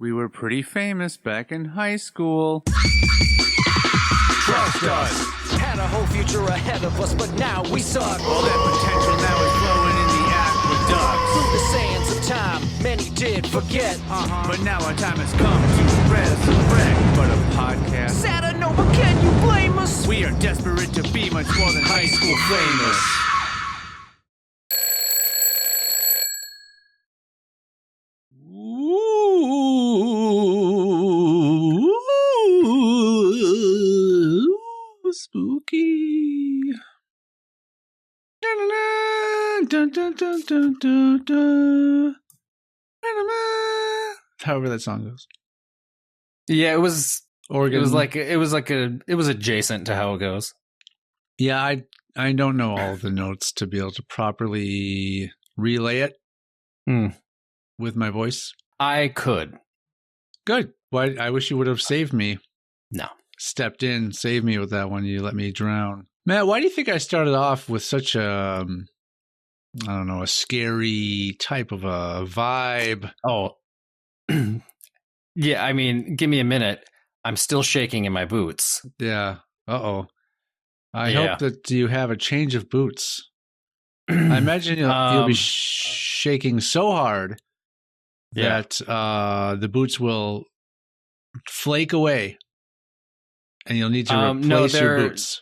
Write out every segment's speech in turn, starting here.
We were pretty famous back in high school. Trust us. Had a whole future ahead of us, but now we suck. All that potential now is flowing in the aqueducts. Through the sands of time, many did forget. But now our time has come to resurrect. But a podcast. Sadder, no, but can you blame us? We are desperate to be much more than high school famous. Ooh, spooky. Dun, dun, dun, dun, dun, dun. However that song goes. Yeah, it was Organ. it was adjacent to how it goes. Yeah, I don't know all the notes to be able to properly relay it with my voice. I could. Good. Why? I wish you would have saved me. No. Stepped in, saved me with that one. You let me drown. Matt, why do you think I started off with such a, I don't know, a scary type of a vibe? Oh. Yeah, I mean, give me a minute. I'm still shaking in my boots. Yeah. Uh-oh. I hope that you have a change of boots. I imagine you'll be shaking so hard that the boots will flake away and you'll need to replace your boots.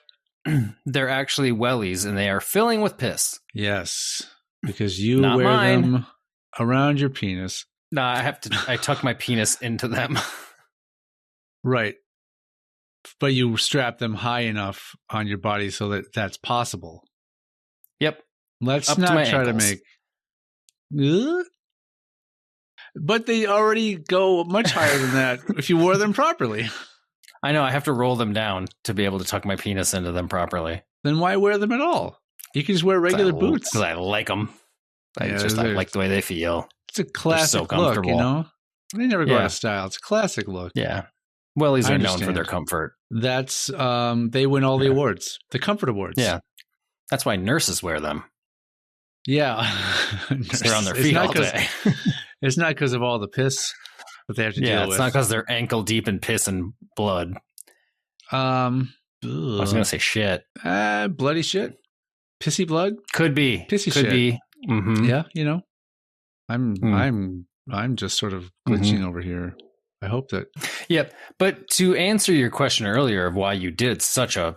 They're actually wellies and they are filling with piss. Yes, because you Not wear mine. them around your penis. No, I tuck my penis into them. Right. But you strap them high enough on your body so that that's possible. Yep. Let's Up to not my try ankles. to make... But they already go much higher than that if you wore them properly. I know, I have to roll them down to be able to tuck my penis into them properly. Then why wear them at all? You can just wear regular boots. Because I like them. I Yeah, like the way they feel. It's a classic look, comfortable. you know? They never go out Yeah. of style. It's a classic look. Yeah. Wellies I are known for understand. their comfort. That's, they win all the awards. The comfort awards. Yeah. That's why nurses wear them. Yeah. 'Cause they're on their It's feet not all 'cause- day. It's not because of all the piss that they have to Yeah, deal it's with. not because they're ankle deep in piss and blood. I was going to say shit. Bloody shit. Pissy blood. Could be. Pissy Could shit. be. Mm-hmm. Yeah, you know. I'm just sort of glitching over here. I hope that. Yep. But to answer your question earlier of why you did such a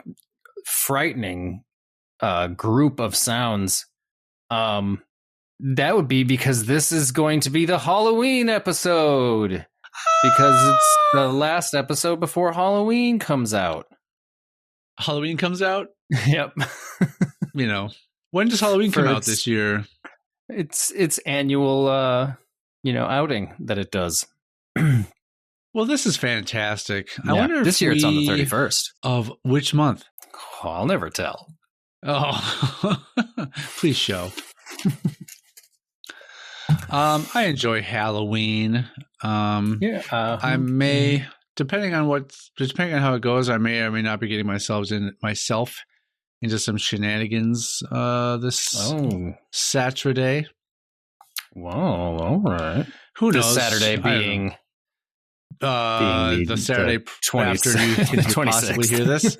frightening group of sounds, that would be because this is going to be the Halloween episode. Because it's the last episode before Halloween comes out. Halloween comes out. Yep. You know, when does Halloween come out this year? It's annual outing that it does. Well, this is fantastic. I Yeah, wonder if this year it's on the 31st. of which month? Oh, I'll never tell. Oh, please show. I enjoy Halloween. I may, depending on how it goes, I may or may not be getting myself into some shenanigans this Saturday. Whoa, all right. Who knows? This Saturday being the Saturday 20, after you can possibly 26th. hear this.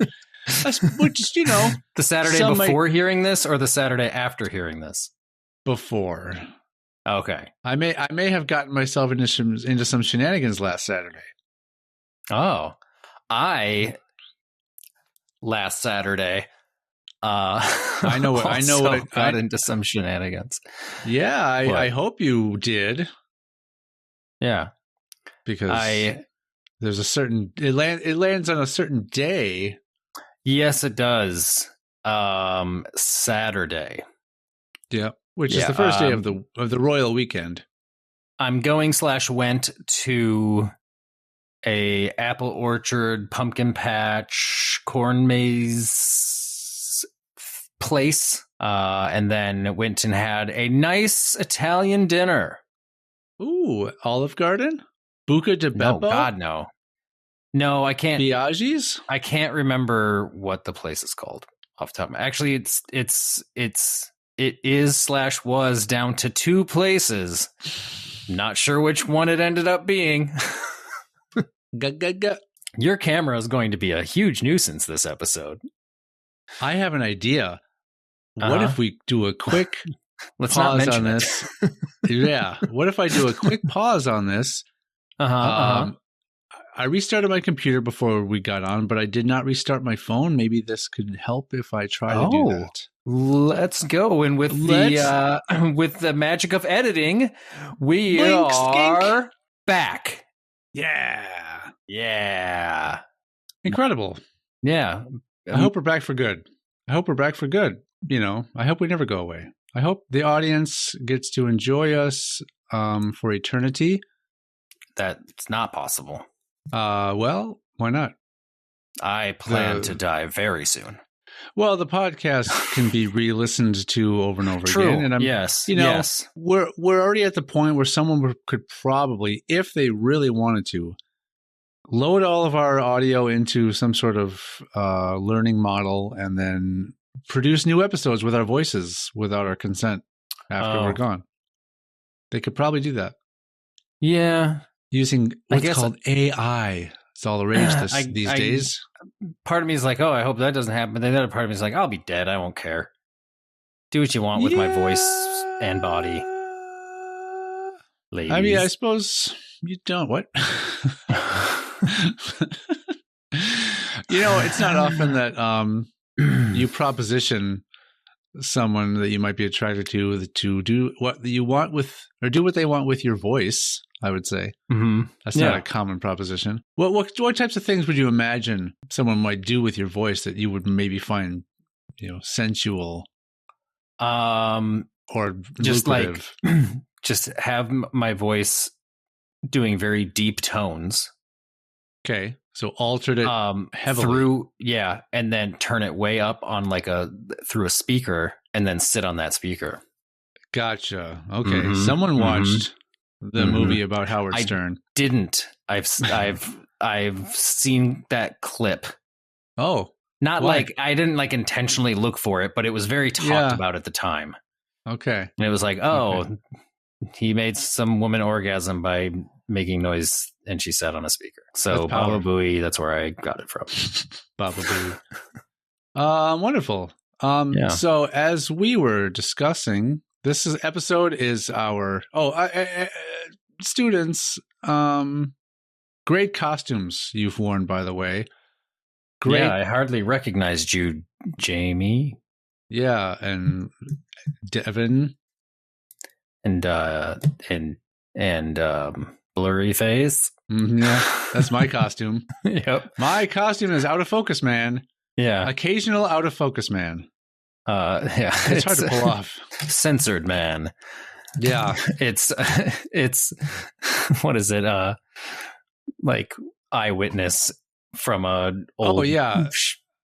Which, you know, the Saturday some before hearing this or the Saturday after hearing this? before. Okay. I may have gotten myself into some shenanigans last Saturday. Oh, last Saturday. I know what it got into some shenanigans. Yeah, I hope you did. Yeah, because there's a certain it lands on a certain day. Yes, it does. Saturday. Yeah, which is the first day of the royal weekend. I'm went to a apple orchard, pumpkin patch, corn maze place, and then went and had a nice Italian dinner. Ooh, Olive Garden? Buca di Beppo? No, God, no. No, I can't. Biaggi's? I can't remember what the place is called off the top of my. Actually, it's it is/was down to 2 places. Not sure which one it ended up being. Your camera is going to be a huge nuisance this episode. I have an idea. What if we do a quick Let's pause not mention on this? Yeah. What if I do a quick pause on this? I restarted my computer before we got on, but I did not restart my phone. Maybe this could help if I try to do that. Let's go. And with the magic of editing, we are back. Yeah. Incredible. Yeah. I hope we're back for good. I hope we never go away. I hope the audience gets to enjoy us for eternity. That's not possible. Well, why not? I plan to die very soon. Well, the podcast can be re-listened to over and over again. And yes. We're already at the point where someone could probably, if they really wanted to, load all of our audio into some sort of learning model and then produce new episodes with our voices without our consent after we're gone. They could probably do that. Yeah. Using what's called AI. It's all the rage these days. Part of me is like, I hope that doesn't happen. But the other part of me is like, I'll be dead. I won't care. Do what you want with my voice and body. Ladies. I mean, I suppose you don't. What? It's not often that you proposition someone that you might be attracted to do what you want with, or do what they want with your voice, I would say. Mm-hmm. That's not a common proposition. What types of things would you imagine someone might do with your voice that you would maybe find, sensual? Or just lucrative? Just have my voice doing very deep tones. Okay. So altered it heavily. Through, and then turn it way up on through a speaker and then sit on that speaker. Gotcha. Okay. Someone watched the movie about Howard Stern. I didn't. I've seen that clip. Oh. Not why? I didn't intentionally look for it, but it was very talked about at the time. Okay. And it was like, he made some woman orgasm by making noise, and she sat on a speaker. So Baba Booey, that's where I got it from. Baba Booey. Wonderful. So as we were discussing, this episode is our students. Great costumes you've worn, by the way. Great. Yeah, I hardly recognized you, Jamie. Yeah, and Devin, and blurry face. Yeah, that's my costume. Yep, my costume is out of focus, man. Yeah, occasional out of focus, man. Yeah, it's hard to pull off. Censored man. Yeah, it's what is it? Like eyewitness from a old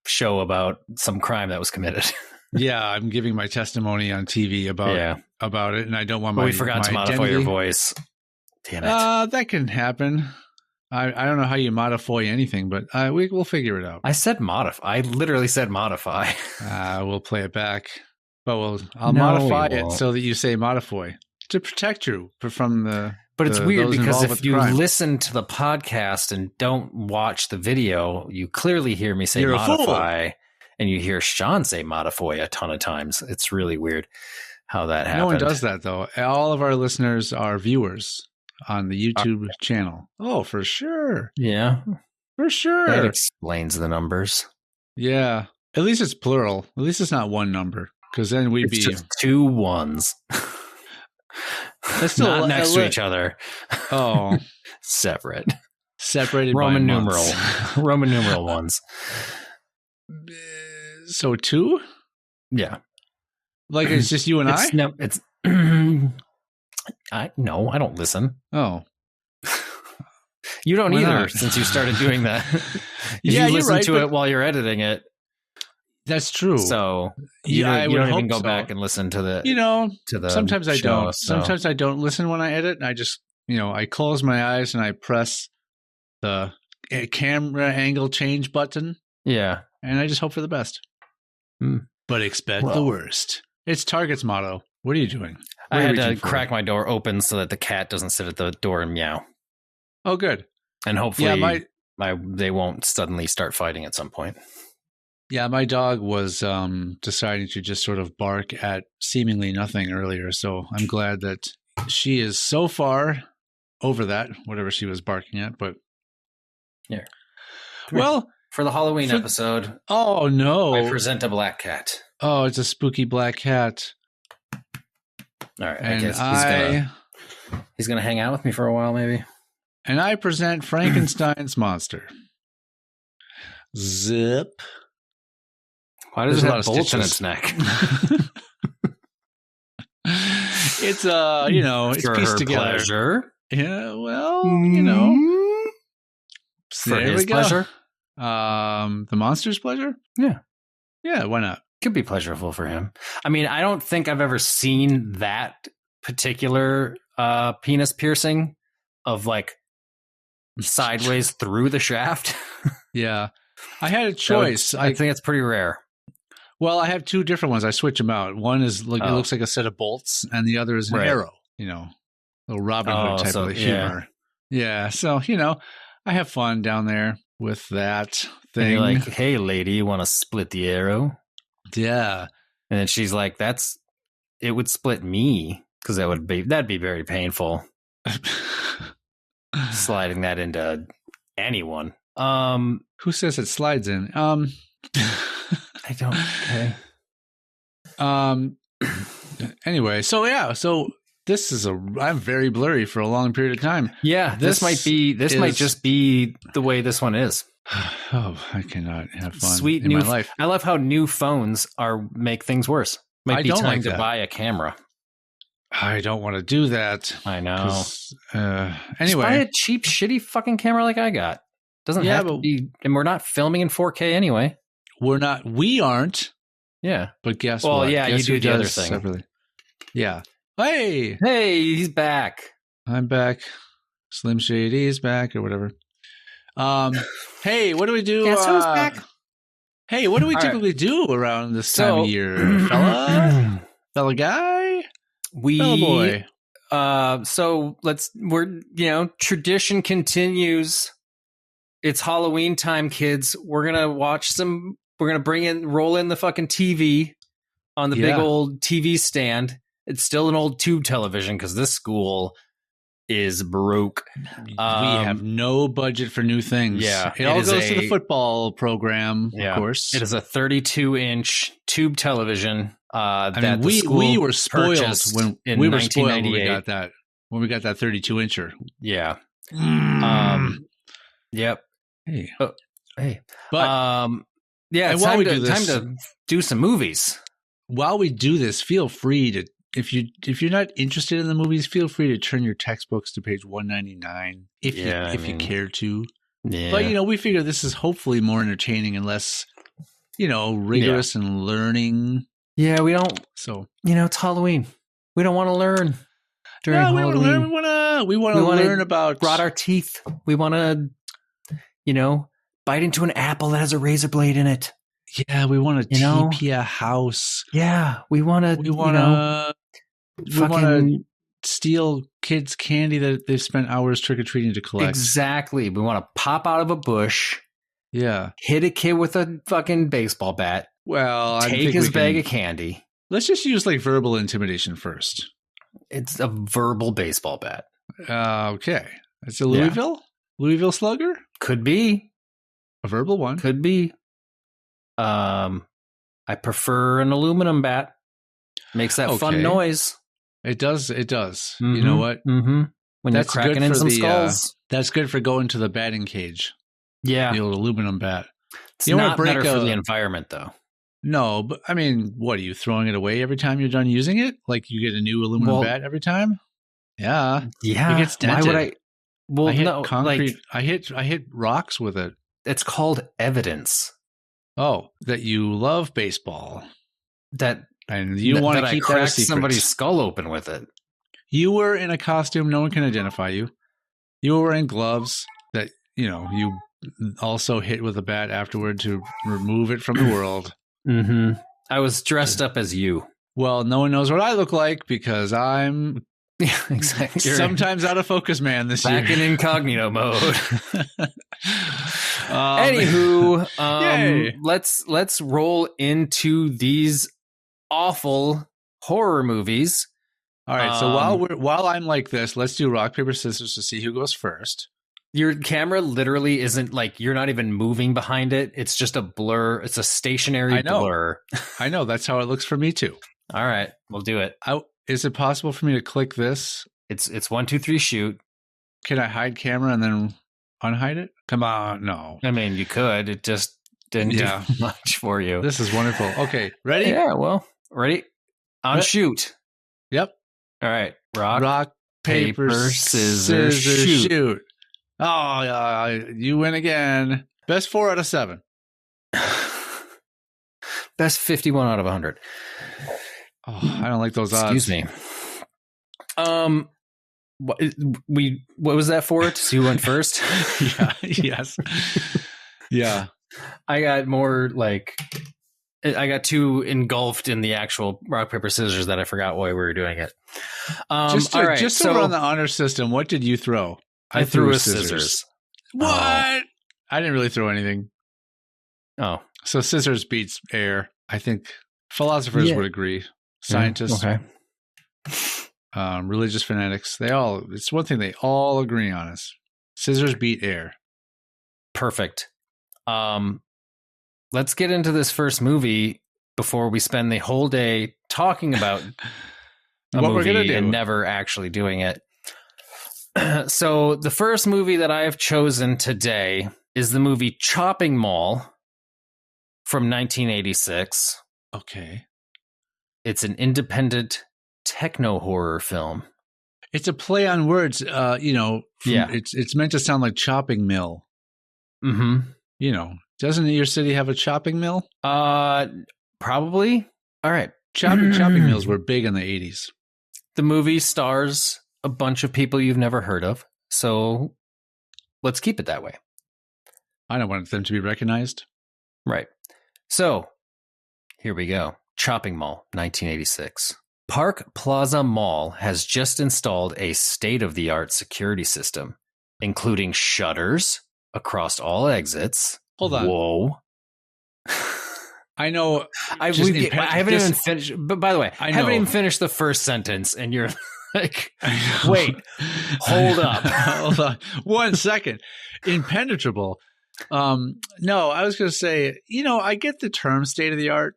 show about some crime that was committed. Yeah, I'm giving my testimony on TV about it, and I don't want my. We forgot to modify your voice. Damn it! That can happen. I don't know how you modify anything, but we'll figure it out. I said modify. I literally said modify. We'll play it back, but I'll modify it so that you say modify to protect you from the. But it's weird because if you listen to the podcast and don't watch the video, you clearly hear me say modify, and you hear Sean say modify a ton of times. It's really weird how that happened. No one does that, though. All of our listeners are viewers on the YouTube channel. Oh, for sure. Yeah. For sure. That explains the numbers. Yeah. At least it's plural. At least it's not one number, because then we'd be just 2 ones. That's still not next to each other. Oh. Separated Roman by numeral. Roman numeral ones. So 2? Yeah. Like it's just you and I? No, it's I don't listen. Oh. You don't either, since you started doing that. You listen to it while you're editing it. That's true. So you don't even go back and listen to the to the sometimes I show, don't. so. Sometimes I don't listen when I edit. And I just I close my eyes and I press the camera angle change button. Yeah. And I just hope for the best. But expect the worst. It's Target's motto. What are you doing? I had to crack my door open so that the cat doesn't sit at the door and meow. Oh, good. And hopefully they won't suddenly start fighting at some point. Yeah, my dog was deciding to just sort of bark at seemingly nothing earlier. So I'm glad that she is so far over that, whatever she was barking at. But yeah. Well, for the Halloween episode. Oh, no. I present a black cat. Oh, it's a spooky black cat. All right. I guess he's gonna hang out with me for a while, maybe. And I present Frankenstein's monster. Zip. Why does it have bolts in its neck? It's it's pieced together. Pleasure. Yeah, well, For his pleasure. The monster's pleasure? Yeah. Yeah, why not? Could be pleasurable for him. I mean, I don't think I've ever seen that particular penis piercing of like sideways through the shaft. Yeah. I had a choice. I think it's pretty rare. Well, I have two different ones. I switch them out. One is it looks like a set of bolts, and the other is an arrow, little Robin Hood type of humor. Yeah. So, I have fun down there with that thing. And you're like, hey, lady, you want to split the arrow? Yeah. And then she's like, it would split me because that'd be very painful. Sliding that into anyone. Who says it slides in? I don't. Okay. Anyway, so this is I'm very blurry for a long period of time. Yeah, this might just be the way this one is. Oh, I cannot have fun Sweet in my life. I love how new phones make things worse. Might be time to buy a camera. I don't want to do that. I know. Anyway, just buy a cheap, shitty fucking camera like I got. Doesn't have to be, and we're not filming in 4K anyway. We aren't. Yeah. But guess what? Well, yeah, guess you do the other thing. Separately. Yeah. Hey, he's back. I'm back. Slim Shady is back or whatever. Hey, what do we do? Guess who's back? Hey, what do we typically do around this time of year, fella guy? Fella boy. So tradition continues. It's Halloween time, kids. We're gonna roll in the fucking TV on the big old TV stand. It's still an old tube television because this school is broke. We have no budget for new things. Yeah, it all goes to the football program, of course. It is a 32-inch tube television. We were spoiled when we got that. When we got that 32-incher. Yeah. Yep. Hey. But yeah, it's time to do some movies. While we do this, feel free to if you're not interested in the movies, feel free to turn your textbooks to page 199 if you care to. Yeah. But we figure this is hopefully more entertaining and less rigorous and learning. Yeah, we don't. So it's Halloween. We don't want to learn during Halloween. We want to learn about rot our teeth. We want to, bite into an apple that has a razor blade in it. Yeah, we want to TP a house. Yeah, we want to steal kids' candy that they've spent hours trick or treating to collect. Exactly. We want to pop out of a bush. Yeah, hit a kid with a fucking baseball bat. Well, take his bag of candy. Let's just use verbal intimidation first. It's a verbal baseball bat. Okay, it's a Louisville Slugger. Could be a verbal one. Could be. I prefer an aluminum bat. Makes that fun noise. It does. Mm-hmm. You know what? Mm-hmm. When you're cracking in some skulls. That's good for going to the batting cage. Yeah. The old aluminum bat. It's not better for the environment, though. No, but I mean, what are you throwing it away every time you're done using it? Like you get a new aluminum bat every time? Yeah. Yeah. It gets dented. Why would I? Well, I hit concrete. I hit rocks with it. It's called evidence. Oh, that you love baseball. And you want to keep that a secret. Somebody's skull open with it. You were in a costume. No one can identify you. You were wearing gloves that, you also hit with a bat afterward to remove it from the world. Mm-hmm. I was dressed up as you. Well, no one knows what I look like because I'm exactly sometimes out of focus, man. This back year, in incognito mode. Anywho, let's roll into these awful horror movies. All right. So while I'm like this, let's do rock paper scissors to see who goes first. Your camera literally isn't like you're not even moving behind it. It's just a blur. It's a stationary blur. I know. That's how it looks for me too. All right, we'll do it. Is it possible for me to click this? It's 1, 2, 3, shoot. Can I hide camera and then unhide it? Come on, no. I mean, you could. It just didn't do much for you. This is wonderful. Okay, ready? Yeah. Well, ready? On shoot. Yep. All right. Rock, paper, scissors, shoot. Oh, you win again. Best 4 out of 7. Best 51 out of 100. Oh, I don't like those odds. Excuse me. What was that for? To see who went first? Yeah. Yes. Yeah. I got more like I got too engulfed in the actual rock paper scissors that I forgot why we were doing it. Just so we're on the honor system, what did you throw? I threw a scissors. What? I didn't really throw anything. Oh, so scissors beats air. I think philosophers would agree. Scientists, religious fanatics, it's one thing they all agree on is scissors beat air. Perfect. Let's get into this first movie before we spend the whole day talking about a what movie we're gonna do. And never actually doing it. So the first movie that I have chosen today is the movie Chopping Mall from 1986. Okay. It's an independent techno horror film. It's a play on words, it's meant to sound like chopping mill. Mm-hmm. Doesn't your city have a chopping mill? Probably. All right. Chopping mills were big in the 80s. The movie stars a bunch of people you've never heard of, so let's keep it that way. I don't want them to be recognized. Right. So, here we go. Chopping Mall, 1986. Park Plaza Mall has just installed a state-of-the-art security system, including shutters across all exits. Hold on. Whoa. I know. I haven't even finished. But by the way, I haven't even finished the first sentence, and you're like, wait, hold up. Hold on. 1 second. Impenetrable. No, I was going to say, I get the term state of the art.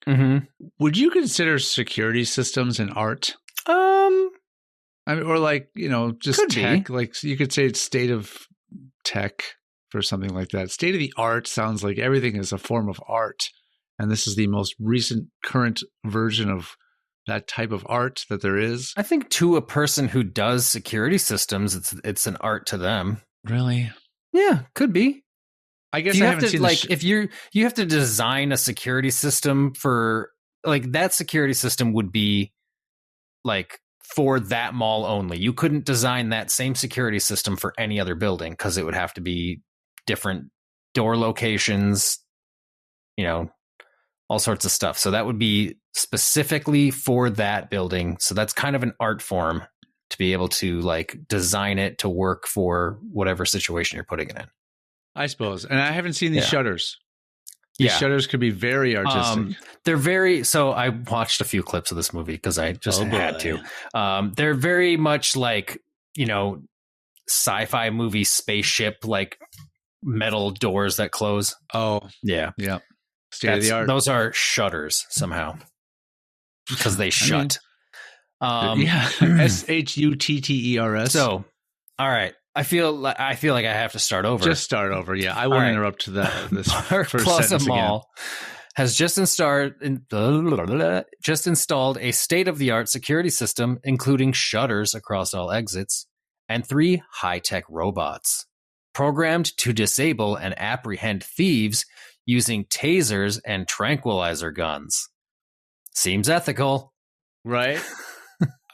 Mm-hmm. Would you consider security systems an art? Or like, just could tech. Be. Like you could say it's state of tech for something like that. State of the art sounds like everything is a form of art. And this is the most recent current version of that type of art that there is. I think to a person who does security systems, it's an art to them. Really? Yeah, could be. I guess I haven't seen if you have to design a security system for like that security system would be like for that mall only. You couldn't design that same security system for any other building because it would have to be different door locations, all sorts of stuff. So that would be specifically for that building. So that's kind of an art form to be able to like design it to work for whatever situation you're putting it in. I suppose. And I haven't seen these shutters. These shutters could be very artistic. They're very... So I watched a few clips of this movie because I just had to. They're very much like, sci-fi movie spaceship, like metal doors that close. Oh. Yeah. Yeah. State of the art. Those are shutters somehow because they shut. SHUTTERS. So, all right. I feel like I have to start over. Just start over. Yeah, I won't interrupt this Park first Plaza sentence Mall has just installed a state-of-the-art security system, including shutters across all exits and 3 high-tech robots programmed to disable and apprehend thieves using tasers and tranquilizer guns. Seems ethical, right?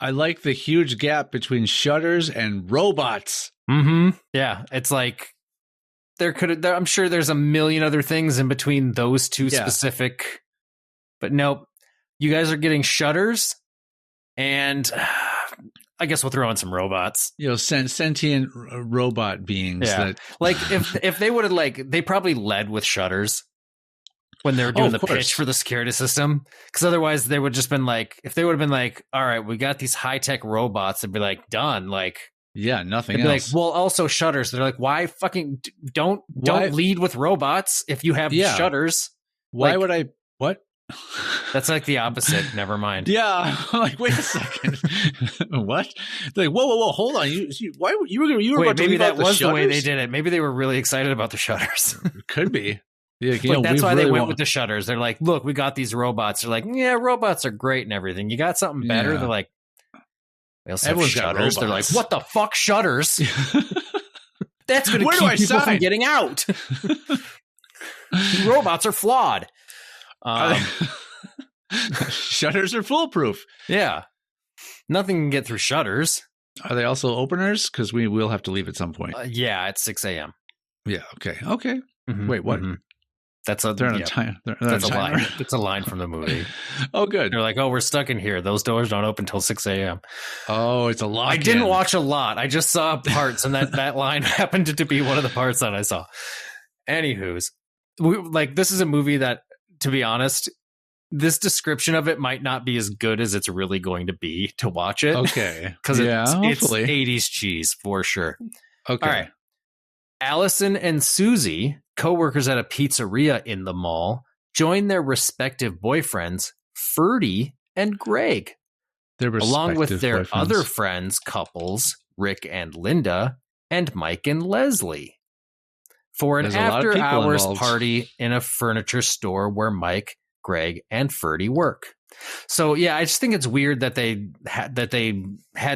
I like the huge gap between shutters and robots. Mm-hmm. Yeah, it's like I'm sure there's a million other things in between those two specific, but nope. you guys are getting shutters, and I guess we'll throw in some robots. Sentient robot beings. Yeah. That like if they would have they probably led with shutters when they were doing the pitch for the security system, because otherwise they would just been like, if they would have been like, all right, we got these high tech robots, they'd be like, done. Like, yeah, nothing else. Like, well, also shutters. They're like, why fucking don't lead with robots if you have shutters? Why would I? What? That's like the opposite. Never mind. Yeah, I'm like, wait a second. What? They're like, whoa, hold on. Why you were about to maybe that was the way they did it. Maybe they were really excited about the shutters. Could be. Yeah, that's why they went with the shutters. They're like, look, we got these robots. They're like, yeah, robots are great and everything. You got something better? Yeah. They're like, we also have shutters. They're like, what the fuck, shutters? That's going to keep people from getting out. Robots are flawed. Shutters are foolproof. Yeah. Nothing can get through shutters. Are they also openers? Because we will have to leave at some point. Yeah, at 6 a.m. Yeah, okay. Mm-hmm, wait, what? Mm-hmm. That's a time. That's a line. It's a line from the movie. Oh, good. They're like, oh, we're stuck in here. Those doors don't open till 6 a.m. Oh, it's a lot. I didn't watch a lot. I just saw parts, and that line happened to be one of the parts that I saw. Anywho's, this is a movie that, to be honest, this description of it might not be as good as it's really going to be to watch it. Okay. Because it's 80s cheese for sure. Okay. All right. Allison and Susie, co-workers at a pizzeria in the mall, join their respective boyfriends, Ferdy and Greg, along with their other friends, couples, Rick and Linda, and Mike and Leslie, for an after-hours party in a furniture store where Mike, Greg, and Ferdy work. So, yeah, I just think it's weird that they had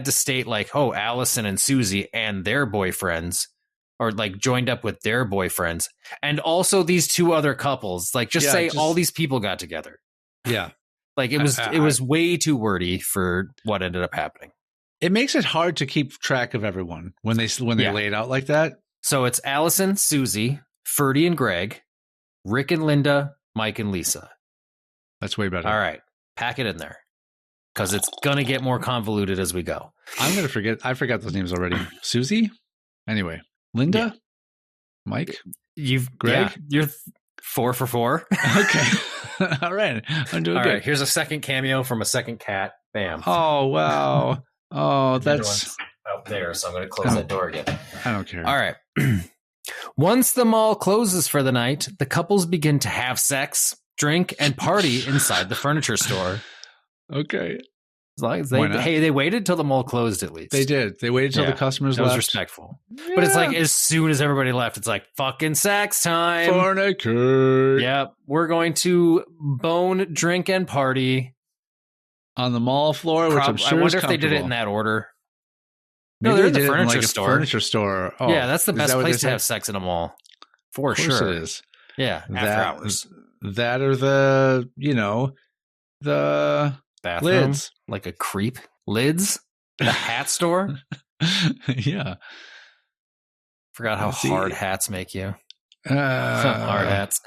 to state, like, oh, Allison and Susie and their boyfriends, or like joined up with their boyfriends, and also these two other couples. Like, just say all these people got together. Yeah. Like, it was way too wordy for what ended up happening. It makes it hard to keep track of everyone when they lay it out like that. So it's Allison, Susie, Ferdy and Greg, Rick and Linda, Mike and Lisa. That's way better. All right. Pack it in there, because it's going to get more convoluted as we go. I'm going to forget. I forgot those names already. Susie? Anyway. Linda? Yeah. Mike? Greg? Yeah, you're 4 for 4. Okay. All right. I'm doing good. All right. Here's a second cameo from a second cat. Bam. Oh, wow. Oh, that's out there. So I'm going to close that door again. I don't care. All right. Once the mall closes for the night, the couples begin to have sex, drink, and party inside the furniture store. Okay. As long as they waited till the mall closed, at least. They did. They waited till the customers left. That was respectful. Yeah. But it's like, as soon as everybody left, it's like, fucking sex time. Fornicate. Yep. We're going to bone, drink, and party. On the mall floor, which I'm sure I wonder if they did it in that order. Maybe they're in the furniture store. Furniture store. Oh, yeah, that's the best place to have sex in a mall. For sure. Of course it is. Yeah, after hours. That or the bathroom, lids. Like a creep. Lids? The hat store? Yeah. Forgot how hard hats make you. Hard hats.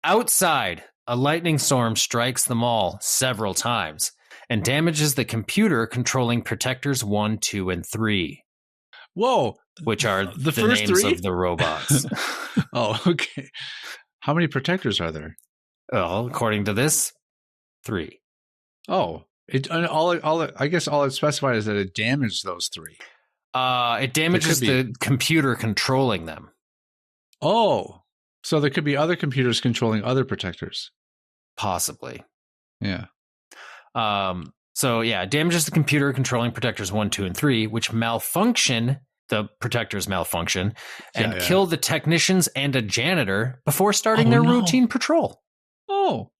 Outside, a lightning storm strikes the mall several times and damages the computer controlling protectors 1, 2, and 3. Whoa. Which are the first names 3? Of the robots. Oh, okay. How many protectors are there? Well, according to this, 3. Oh, I guess all it specified is that it damaged those 3. It damages the computer controlling them. Oh, so there could be other computers controlling other protectors. Possibly. Yeah. So yeah, it damages the computer controlling protectors 1, 2, and 3, which malfunction. The protectors malfunction and kill the technicians and a janitor before starting their routine patrol. Oh,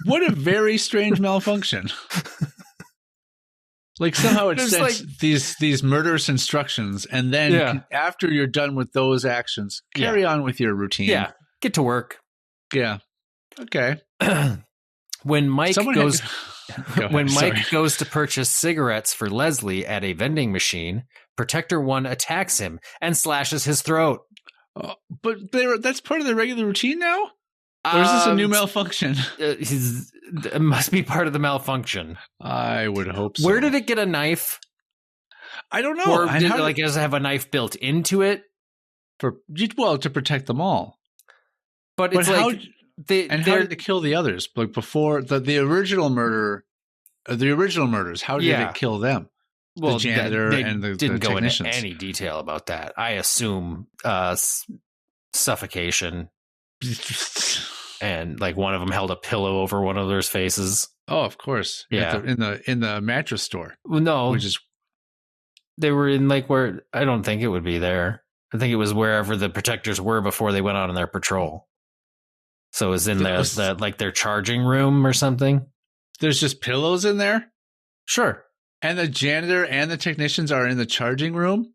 what a very strange malfunction. Like somehow it sends these murderous instructions, and then after you're done with those actions, carry on with your routine. Yeah, get to work. Yeah. Okay. When Mike goes to purchase cigarettes for Leslie at a vending machine, Protector 1 attacks him and slashes his throat. But that's part of the regular routine now? Or is this a new malfunction? It must be part of the malfunction. I would hope so. Where did it get a knife? I don't know. Or does it have a knife built into it? To protect them all. But it's how like... how did it kill the others? Like before the original murder, the original murders, how did it kill them? Well, the janitor and the didn't go into technicians. any detail about that. I assume suffocation. And like one of them held a pillow over one of their faces. Oh, of course. Yeah. In the mattress store. Well, no. Which is... They were in like where... I don't think it would be there. I think it was wherever the protectors were before they went on their patrol. So it was in their charging room or something. There's just pillows in there? Sure. And the janitor and the technicians are in the charging room?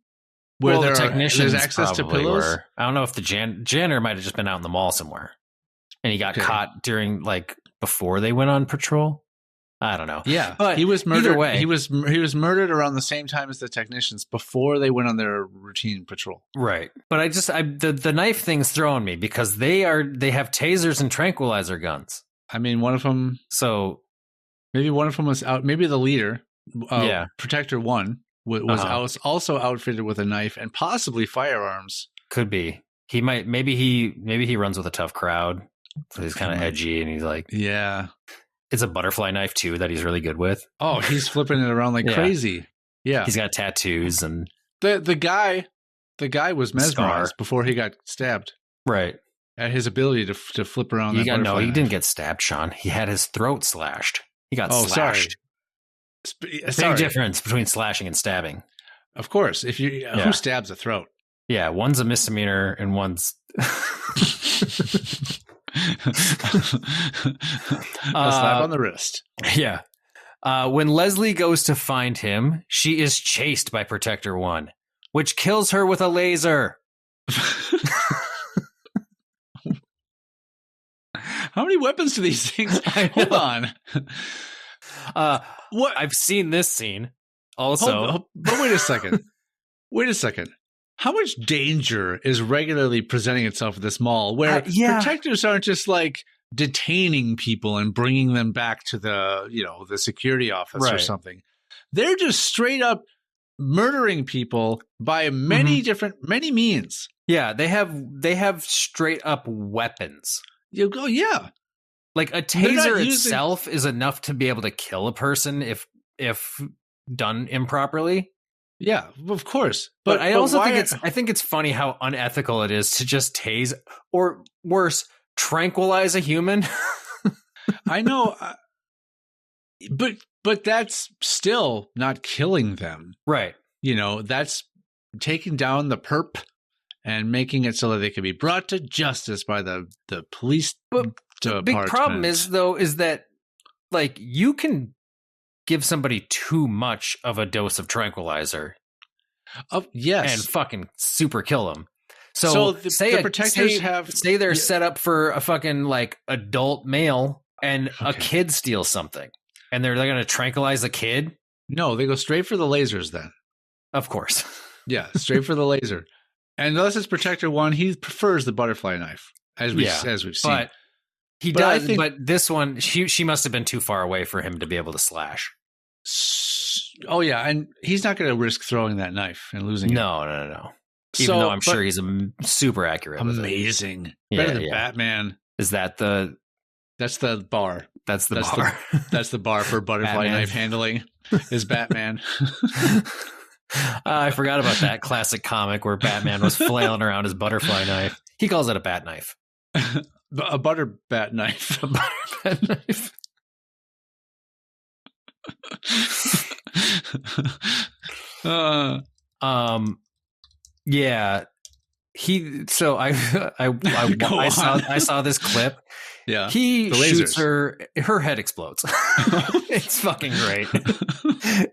Where the technicians there's access to pillows? Were. I don't know if the janitor might have just been out in the mall somewhere. And he got caught during, like, before they went on patrol. I don't know. Yeah, but he was murdered. Either way, he was murdered around the same time as the technicians before they went on their routine patrol. Right. But the knife thing's throwing me because they have tasers and tranquilizer guns. I mean, one of them. So maybe one of them was out. Maybe the leader, Protector 1, was also outfitted with a knife and possibly firearms. Could be. He might. Maybe he runs with a tough crowd. So he's kind of edgy, and he's like, yeah. It's a butterfly knife too that he's really good with. Oh, he's flipping it around like crazy. Yeah, he's got tattoos and the guy was mesmerized before he got stabbed. Right, at his ability to flip around. He didn't get stabbed, Sean. He had his throat slashed. He got slashed. Big difference between slashing and stabbing. Of course, if you who stabs a throat? Yeah, one's a misdemeanor and one's. A slap on the wrist. Yeah. When Leslie goes to find him, she is chased by Protector 1, which kills her with a laser. How many weapons do these things? Hold on. What? I've seen this scene also. But wait a second. How much danger is regularly presenting itself at this mall where protectors aren't just like detaining people and bringing them back to the security office or something. They're just straight up murdering people by many means. Yeah, they have straight up weapons. You go, yeah. Like a taser itself is enough to be able to kill a person if done improperly. Yeah, of course. But I also think it's funny how unethical it is to just tase or worse, tranquilize a human. I know, but that's still not killing them. Right. That's taking down the perp and making it so that they can be brought to justice by the police department. The big problem is that like you can give somebody too much of a dose of tranquilizer. Yes. And fucking super kill them. So the protectors say they're set up for a fucking like adult male and a kid steals something and they're going to tranquilize the kid. No, they go straight for the lasers then. Of course. Yeah, straight for the laser. And unless it's Protector 1, he prefers the butterfly knife as we've seen. But he does. But this one, she must have been too far away for him to be able to slash. Oh yeah, and he's not going to risk throwing that knife and losing it. No. Even though I'm sure he's super accurate. Amazing. Better than Batman. Is that That's the bar. That's the bar. That's the bar for butterfly knife handling. Is Batman. I forgot about that classic comic where Batman was flailing around his butterfly knife. He calls it a bat knife. A butter bat knife. A butter bat knife. Yeah. I saw this clip. Yeah. He shoots her head explodes. It's fucking great.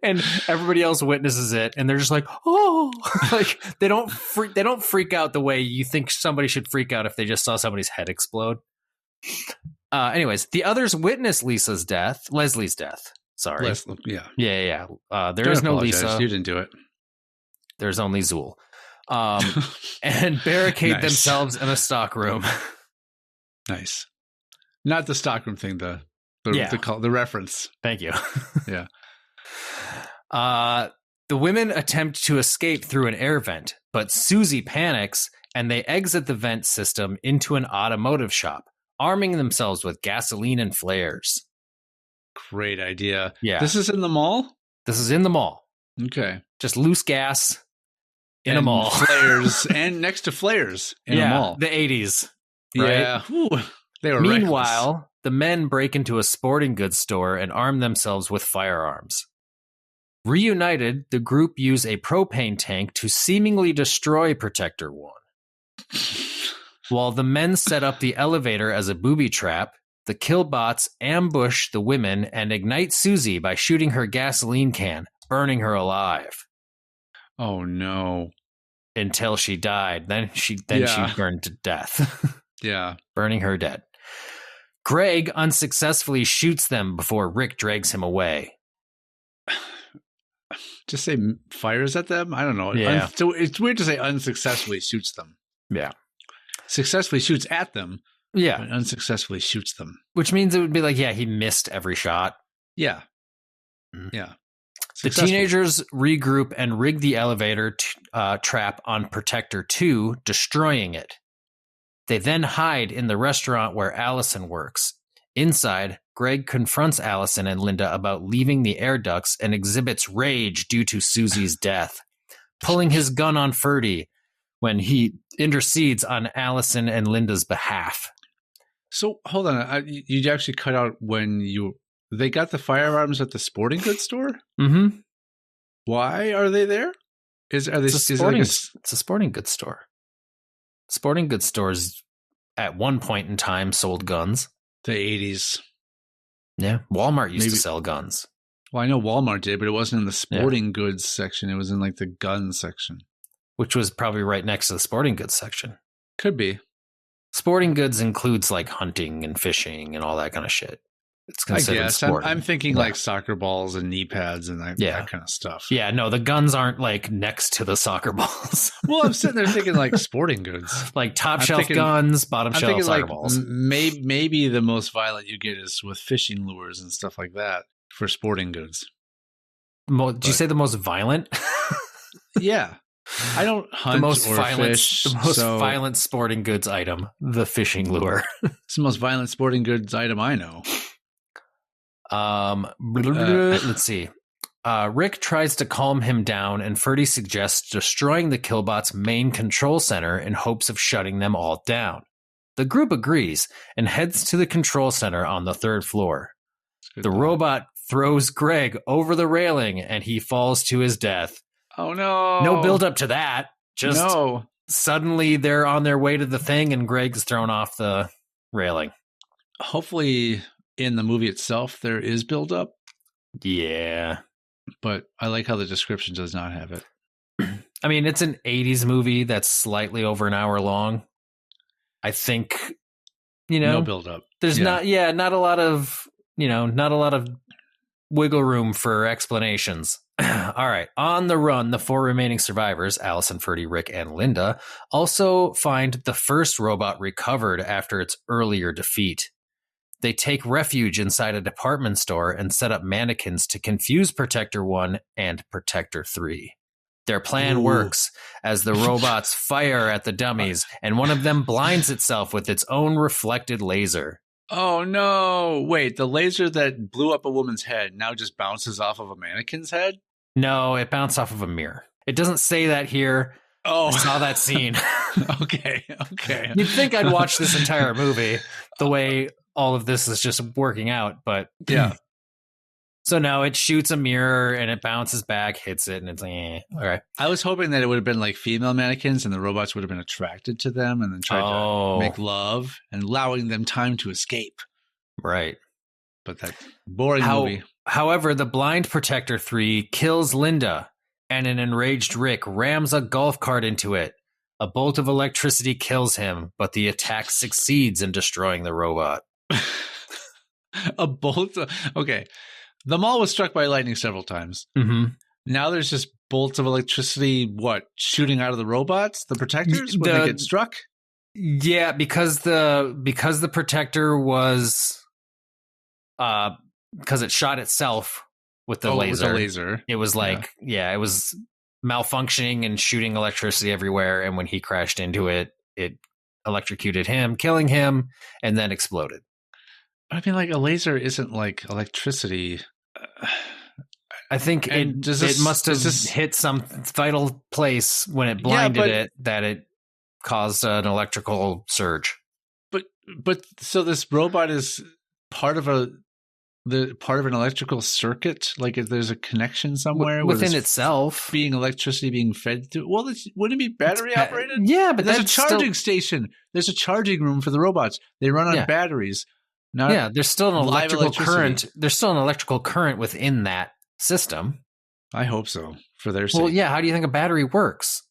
And everybody else witnesses it and they're just like, oh, like they don't freak out the way you think somebody should freak out if they just saw somebody's head explode. Anyways, the others witness Leslie's death. Sorry. Yeah. There is no Lisa. You didn't do it. There's only Zool. And barricade themselves in a stock room. Nice. Not the stockroom thing, the reference. Thank you. Yeah. The women attempt to escape through an air vent, but Susie panics and they exit the vent system into an automotive shop, arming themselves with gasoline and flares. Great idea. Yeah. This is in the mall? This is in the mall. Okay. Just loose gas in a mall. Flares, and next to flares in a mall. The 80s. Right? Yeah. Ooh, they were Meanwhile, reckless. the men break into a sporting goods store and arm themselves with firearms. Reunited, the group use a propane tank to seemingly destroy Protector 1. While the men set up the elevator as a booby trap, the killbots ambush the women and ignite Susie by shooting her gasoline can, burning her alive. Oh no. Until she died. Then she burned to death. Yeah. Burning her dead. Greg unsuccessfully shoots them before Rick drags him away. Just say fires at them? I don't know. Yeah. So it's weird to say unsuccessfully shoots them. Yeah. Successfully shoots at them. Yeah. But unsuccessfully shoots them. Which means it would be like, yeah, he missed every shot. Yeah. Mm-hmm. Yeah. The teenagers regroup and rig the elevator trap on Protector 2, destroying it. They then hide in the restaurant where Allison works. Inside, Greg confronts Allison and Linda about leaving the air ducts and exhibits rage due to Susie's death, pulling his gun on Ferdy when he intercedes on Allison and Linda's behalf. So, hold on. You actually cut out when they got the firearms at the sporting goods store? Mm-hmm. Why are they there? It's a sporting goods store. Sporting goods stores at one point in time sold guns. The 80s. Yeah. Walmart used to sell guns. Well, I know Walmart did, but it wasn't in the sporting goods section. It was in like the gun section. Which was probably right next to the sporting goods section. Could be. Sporting goods includes like hunting and fishing and all that kind of shit. It's considered sporting. I'm thinking like soccer balls and knee pads and that kind of stuff. Yeah, no, the guns aren't like next to the soccer balls. Well, I'm sitting there thinking like sporting goods. Like top shelf guns, bottom shelf soccer balls. Maybe the most violent you get is with fishing lures and stuff like that for sporting goods. Did you say the most violent? Yeah. I don't hunt fish. The most violent sporting goods item, the fishing lure. It's the most violent sporting goods item I know. Let's see. Rick tries to calm him down, and Ferdy suggests destroying the Killbots' main control center in hopes of shutting them all down. The group agrees and heads to the control center on the 3rd floor. The robot throws Greg over the railing, and he falls to his death. Oh no! No build up to that. Just suddenly they're on their way to the thing, and Greg's thrown off the railing. Hopefully, in the movie itself, there is build up. Yeah. But I like how the description does not have it. I mean, it's an 80s movie that's slightly over an hour long. I think, no build up. There's not a lot of, not a lot of wiggle room for explanations. All right. On the run, the 4 remaining survivors, Allison, Ferdy, Rick, and Linda, also find the first robot recovered after its earlier defeat. They take refuge inside a department store and set up mannequins to confuse Protector 1 and Protector 3. Their plan works as the robots fire at the dummies, and one of them blinds itself with its own reflected laser. Oh, no. Wait, the laser that blew up a woman's head now just bounces off of a mannequin's head? No, it bounced off of a mirror. It doesn't say that here. Oh. I saw that scene. Okay. You'd think I'd watch this entire movie the way all of this is just working out, but yeah. So no, it shoots a mirror and it bounces back, hits it, and it's like, okay. I was hoping that it would have been like female mannequins and the robots would have been attracted to them and then tried to make love and allowing them time to escape. Right. But that boring movie. However, the blind Protector 3 kills Linda, and an enraged Rick rams a golf cart into it. A bolt of electricity kills him, but the attack succeeds in destroying the robot. A bolt? Okay. The mall was struck by lightning several times. Mm-hmm. Now there's just bolts of electricity, shooting out of the robots? The Protectors when they get struck? Yeah, because the protector was because it shot itself with the laser. With the laser. It was like it was malfunctioning and shooting electricity everywhere, and when he crashed into it, it electrocuted him, killing him, and then exploded. I mean, like, a laser isn't like electricity. I think it must have hit some vital place when it blinded it that it caused an electrical surge. But so this robot is part of an electrical circuit. Like, if there's a connection somewhere within itself, electricity being fed to. Well, wouldn't it be battery operated? Yeah, but there's a charging station. There's a charging room for the robots. They run on batteries. There's still an electrical current. There's still an electrical current within that system. I hope so, for their sake. Well, yeah. How do you think a battery works?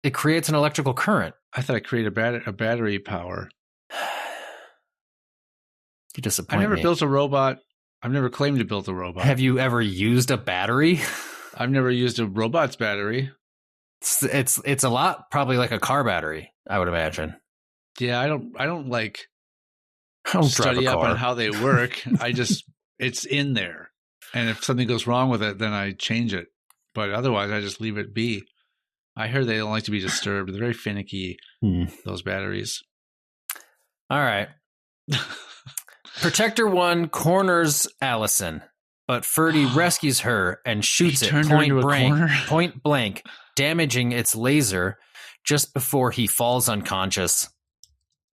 It creates an electrical current. I thought it created a battery power. You disappoint me. I never me. built a robot. I've never claimed to build a robot. Have you ever used a battery? I've never used a robot's battery. It's a lot, probably like a car battery, I would imagine. Yeah, I don't like study up on how they work. It's in there. And if something goes wrong with it, then I change it. But otherwise, I just leave it be. I heard they don't like to be disturbed. They're very finicky, those batteries. All right. Protector 1 corners Allison, but Ferdy rescues her and shoots it point blank, damaging its laser just before he falls unconscious.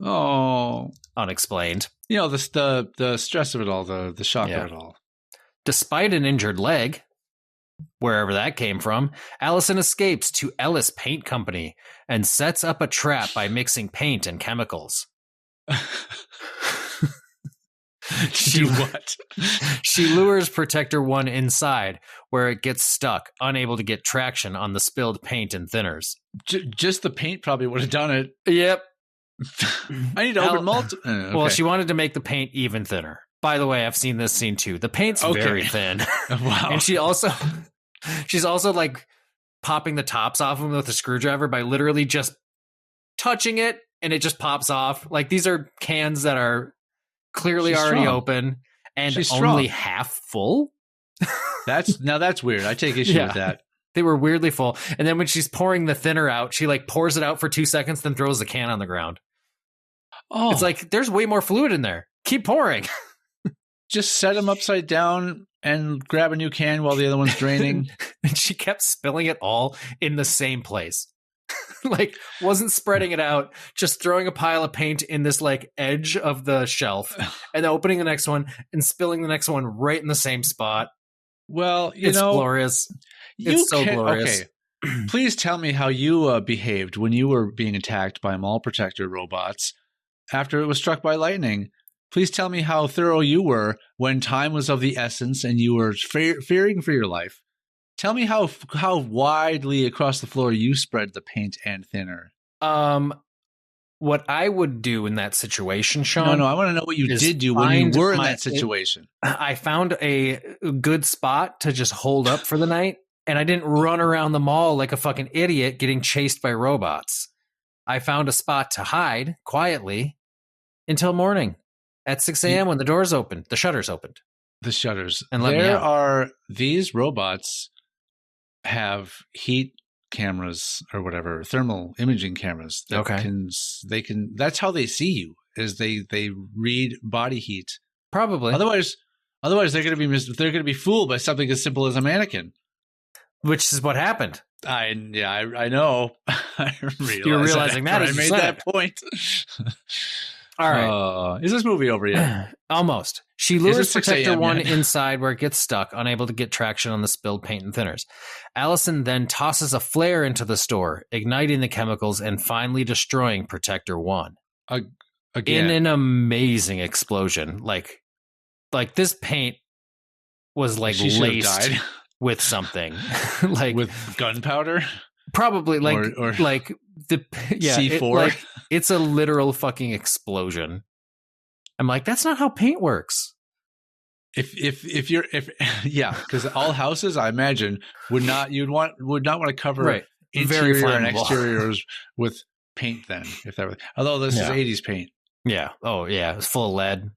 Oh. Unexplained. You know, the stress of it all, the shock of it all. Despite an injured leg, wherever that came from, Allison escapes to Ellis Paint Company and sets up a trap by mixing paint and chemicals. She lures Protector 1 inside, where it gets stuck, unable to get traction on the spilled paint and thinners. Just the paint probably would have done it. Yep. I need to open malt. Okay. Well, she wanted to make the paint even thinner. By the way, I've seen this scene too. The paint's very thin. Wow. And she's also like popping the tops off them with a screwdriver by literally just touching it, and it just pops off. Like, these are cans that are clearly already open and only half full. That's weird. I take issue with that. They were weirdly full. And then when she's pouring the thinner out, she like pours it out for 2 seconds, then throws the can on the ground. Oh, it's like, there's way more fluid in there. Keep pouring. Just set them upside down and grab a new can while the other one's draining. And she kept spilling it all in the same place. Like, wasn't spreading it out, just throwing a pile of paint in this like edge of the shelf and opening the next one and spilling the next one right in the same spot. Well, it's glorious. It's so glorious. Okay. Please tell me how you behaved when you were being attacked by mall protector robots after it was struck by lightning. Please tell me how thorough you were when time was of the essence and you were fearing for your life. Tell me how widely across the floor you spread the paint and thinner. What I would do in that situation, Sean. No, I want to know what you did do when you were in that situation. I found a good spot to just hold up for the night, and I didn't run around the mall like a fucking idiot getting chased by robots. I found a spot to hide quietly until morning at 6 a.m. when the doors opened, the shutters opened. The shutters. And these robots have heat cameras or whatever, thermal imaging cameras that can that's how they see you, is they read body heat. Probably. Otherwise they're going to be fooled by something as simple as a mannequin, which is what happened. I know. You're realizing that I made that point. All right. Is this movie over yet? Almost. She lures Protector 1 inside where it gets stuck, unable to get traction on the spilled paint and thinners. Allison then tosses a flare into the store, igniting the chemicals and finally destroying Protector 1. Again. In an amazing explosion. Like this paint was like laced with something. Like with gunpowder? Probably or like the C4. It's a literal fucking explosion. I'm like, that's not how paint works. Because all houses, I imagine, would not want to cover interior and exteriors with paint then, if that were. Although this is 80s paint. Yeah. Oh, yeah. It's full of lead.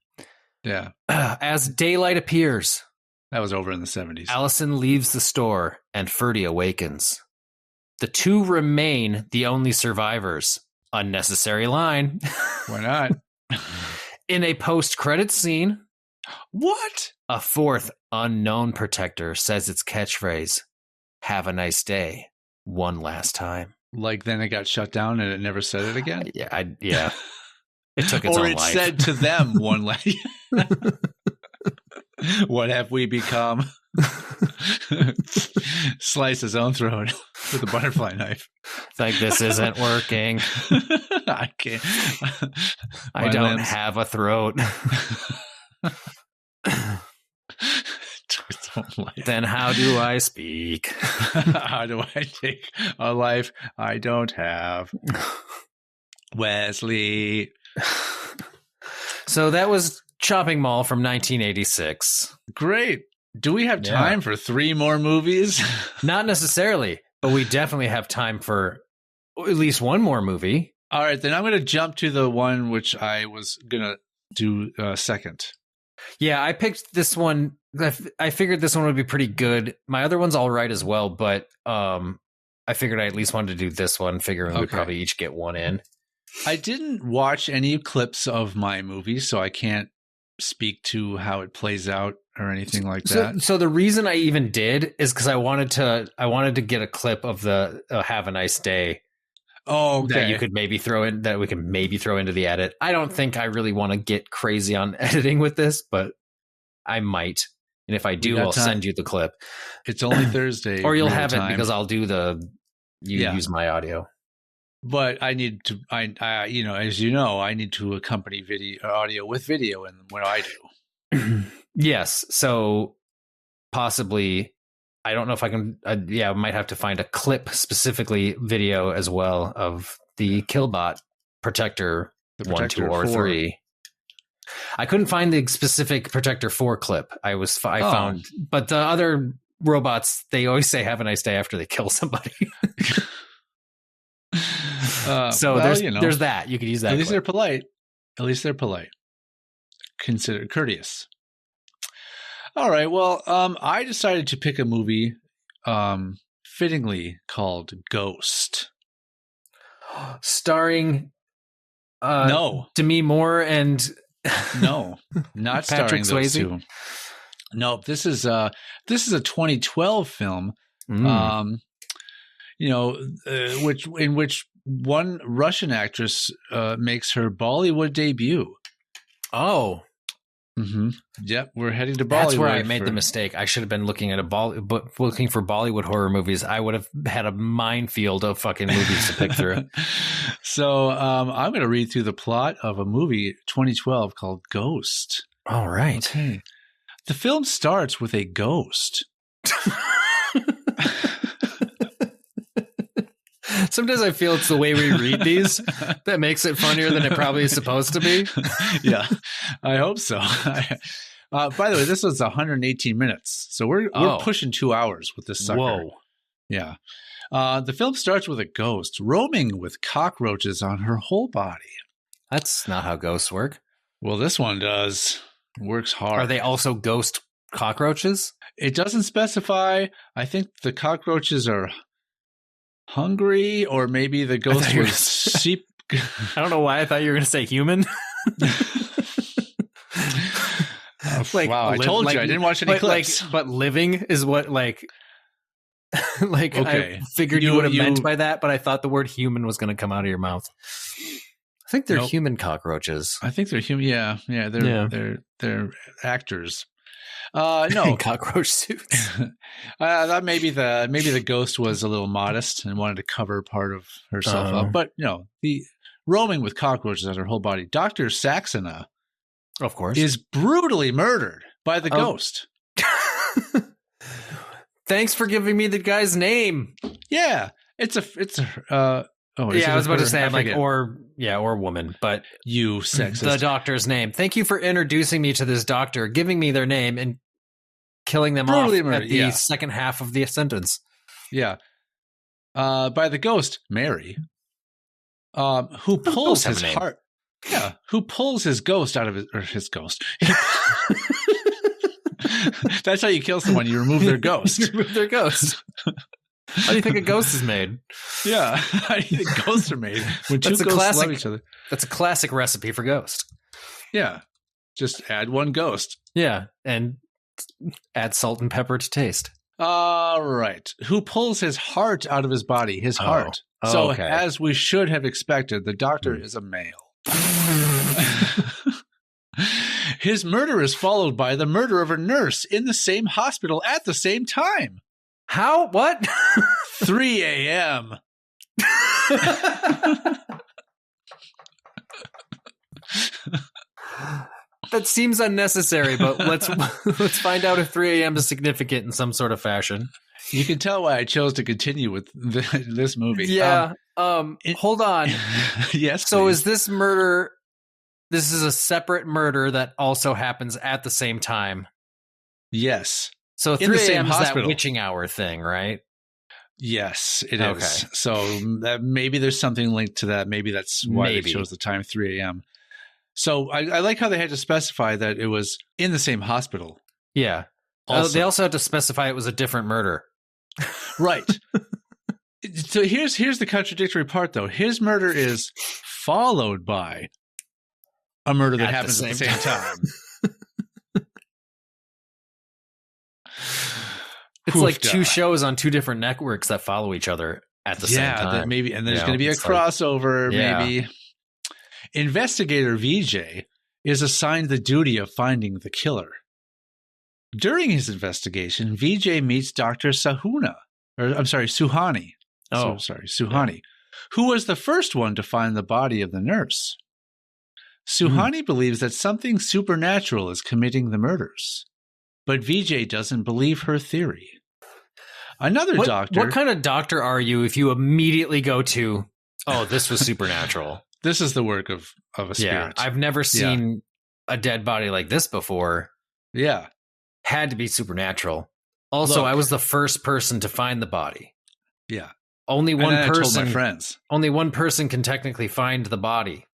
Yeah. As daylight appears, that was over in the 70s. Allison leaves the store and Ferdy awakens. The two remain the only survivors. Unnecessary line. Why not? In a post-credits scene, what? A fourth unknown protector says its catchphrase, "Have a nice day, one last time." Like then it got shut down and it never said it again? Yeah. It took its own life. Or it said to them one last. What have we become? Slice his own throat with a butterfly knife. It's like, this isn't working. I can't. I don't have a throat. Then how do I speak? How do I take a life I don't have? Wesley. So that was Chopping Mall from 1986. Great. Do we have time for 3 more movies? Not necessarily, but we definitely have time for at least one more movie. All right, then I'm going to jump to the one which I was going to do second. Yeah, I picked this one. I figured this one would be pretty good. My other one's all right as well, but I figured I at least wanted to do this one, figuring we'd probably each get one in. I didn't watch any clips of my movie, so I can't speak to how it plays out or anything like that. So the reason I even did is because I wanted to get a clip of the "Have a Nice Day." Oh, okay. That you could maybe throw in, that we can maybe throw into the edit. I don't think I really want to get crazy on editing with this, but I might. And if I do, I'll send you the clip. It's only Thursday. Or you'll have it because I'll do use my audio. But I need to, as you know, I need to accompany audio with video in what I do. Yes. So possibly, I don't know if I can, I might have to find a clip, specifically video as well, of the Killbot Protector 1, 2, or 3. I couldn't find the specific Protector 4 clip. I found, but the other robots, they always say "Have a nice day" after they kill somebody. There's that. You could use that. At least they're polite. Consider courteous. All right. Well, I decided to pick a movie, fittingly called Ghost, starring Demi Moore and no, not starring those two. No, this is a 2012 film. In which one Russian actress makes her Bollywood debut. Oh. Mm-hmm. Yep, we're heading to Bollywood. That's where I made the mistake. I should have been looking at looking for Bollywood horror movies. I would have had a minefield of fucking movies to pick through. So I'm going to read through the plot of a movie 2012 called Ghost. All right. Okay. The film starts with a ghost. Sometimes I feel it's the way we read these that makes it funnier than it probably is supposed to be. Yeah, I hope so. By the way, this was 118 minutes, so we're pushing 2 hours with this sucker. Whoa. Yeah. The film starts with a ghost roaming with cockroaches on her whole body. That's not how ghosts work. Well, this one does. Works hard. Are they also ghost cockroaches? It doesn't specify. I think the cockroaches are hungry, or maybe the ghost was sheep. I don't know why I thought you were going to say human. Wow, I told you I didn't watch any clips. But living is what okay. I figured you would have meant by that, but I thought the word human was going to come out of your mouth. I think they're human cockroaches. I think they're human. Yeah. They're actors. No cockroach suits. I thought maybe the ghost was a little modest and wanted to cover part of herself up, but the roaming with cockroaches on her whole body. Dr. Saxena, of course, is brutally murdered by the ghost. Thanks for giving me the guy's name. Yeah, it's I was about to say or woman, but you sexist. The doctor's name. Thank you for introducing me to this doctor, giving me their name, and killing them brutally off at the second half of the sentence. Yeah. By the ghost, Mary. Who pulls his heart? Yeah, who pulls his ghost out of his ghost? That's how you kill someone. You remove their ghost. You remove their ghost. How do you think a ghost is made? Yeah, how do you think ghosts are made? When two ghosts love each other. That's a classic recipe for ghost. Yeah, just add one ghost. Yeah, and add salt and pepper to taste. All right. Who pulls his heart out of his body? His heart. So as we should have expected, the doctor is a male. His murder is followed by the murder of a nurse in the same hospital at the same time. How? What? 3 a.m. That seems unnecessary, but let's find out if 3 a.m. is significant in some sort of fashion. You can tell why I chose to continue with this movie. Yeah. Hold on. Yes. So is this murder? This is a separate murder that also happens at the same time. Yes. So 3 a.m. is that witching hour thing, right? Yes, it is. So maybe there's something linked to that. Maybe that's why they chose the time 3 a.m. So I like how they had to specify that it was in the same hospital. Yeah. They also had to specify it was a different murder. Right. So here's the contradictory part, though. His murder is followed by a murder that happens at the same time. It's like two shows on two different networks that follow each other at the same time. Maybe, and there's going to be a crossover, maybe. Investigator VJ is assigned the duty of finding the killer. During his investigation, VJ meets Dr. Suhani. Suhani, who was the first one to find the body of the nurse. Suhani believes that something supernatural is committing the murders, but VJ doesn't believe her theory. Another doctor... What kind of doctor are you if you immediately go to, oh, this was supernatural? This is the work of a spirit. Yeah, I've never seen a dead body like this before. Yeah. Had to be supernatural. Also, I was the first person to find the body. Yeah. Only one person. I told my friends. Only one person can technically find the body.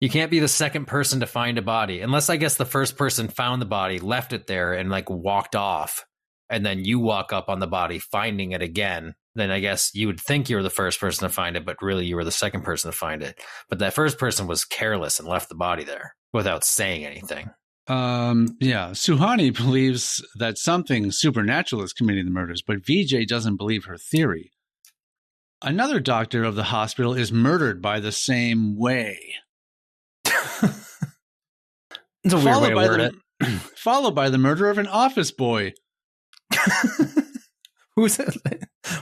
You can't be the second person to find a body. Unless I guess the first person found the body, left it there, and walked off. And then you walk up on the body, finding it again. Then I guess you would think you were the first person to find it, but really you were the second person to find it. But that first person was careless and left the body there without saying anything. Suhani believes that something supernatural is committing the murders, but VJ doesn't believe her theory. Another doctor of the hospital is murdered by the same way. It's a weird way to word it. Followed by the murder of an office boy. Who's it?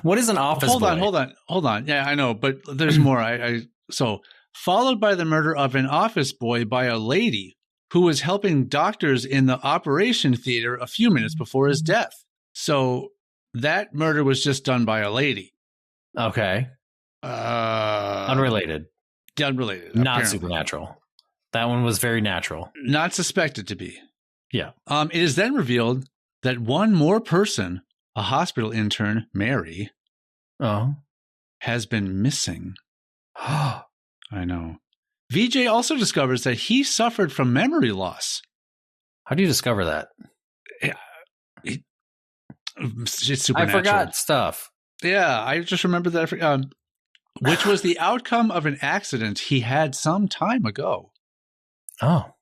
What is an office boy? Hold on. Yeah, I know, but there's more. So followed by the murder of an office boy by a lady who was helping doctors in the operation theater a few minutes before his death. So that murder was just done by a lady. Okay. Unrelated. Unrelated. Not apparently. Supernatural. That one was very natural. Not suspected to be. Yeah. It is then revealed that one more person, a hospital intern, Mary, has been missing. I know. VJ also discovers that he suffered from memory loss. How do you discover that? It's supernatural. I forgot stuff. Yeah, I just remember that. Which was the outcome of an accident he had some time ago. Oh.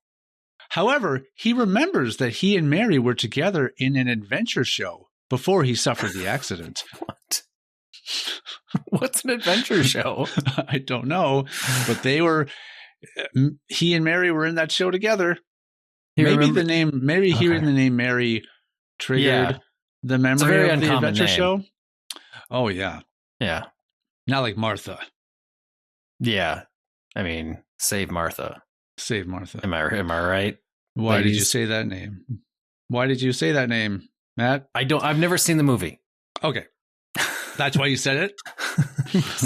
However, he remembers that he and Mary were together in an adventure show before he suffered the accident. What? What's an adventure show? I don't know, but he and Mary were in that show together. Hearing the name Mary triggered the memory of the adventure show. Oh, yeah. Yeah. Not like Martha. Yeah. I mean, save Martha. Save Martha. Am I right? Why did you say that name? Why did you say that name, Matt? I've never seen the movie. Okay. That's why you said it?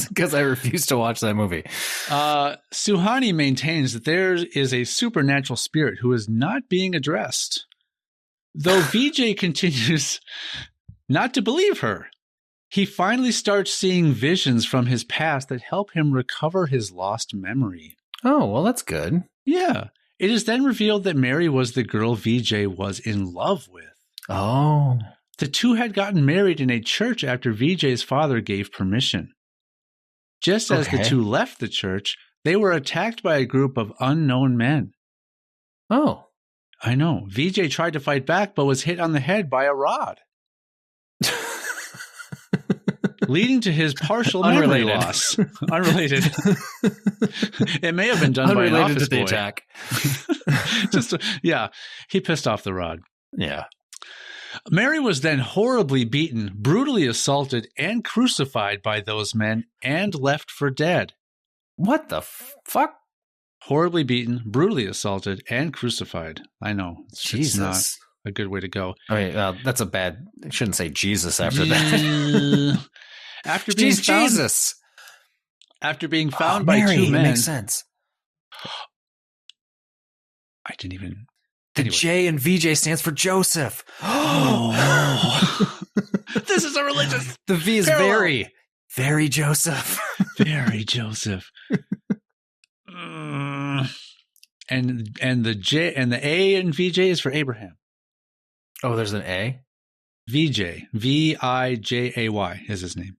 Because I refuse to watch that movie. Suhani maintains that there is a supernatural spirit who is not being addressed. Though VJ continues not to believe her. He finally starts seeing visions from his past that help him recover his lost memory. Oh, well, that's good. Yeah. It is then revealed that Mary was the girl VJ was in love with. Oh. The two had gotten married in a church after VJ's father gave permission. Just as the two left the church, they were attacked by a group of unknown men. Oh. I know. VJ tried to fight back, but was hit on the head by a rod. Leading to his partial memory loss. Unrelated. It may have been done by an office boy. Attack. He pissed off the rod. Yeah. Mary was then horribly beaten, brutally assaulted, and crucified by those men and left for dead. What the fuck? Horribly beaten, brutally assaulted, and crucified. I know. Jesus. It's not a good way to go. I mean, that's a bad... I shouldn't say Jesus after that. After being found, Jesus. After being found by Mary, two men... It makes sense. I didn't even... The J in VJ stands for Joseph. Oh, this is a religious. The V is parallel. Very Joseph. Very Joseph. And the J and the A in VJ is for Abraham. Oh, there's an A? VJ. VIJAY is his name.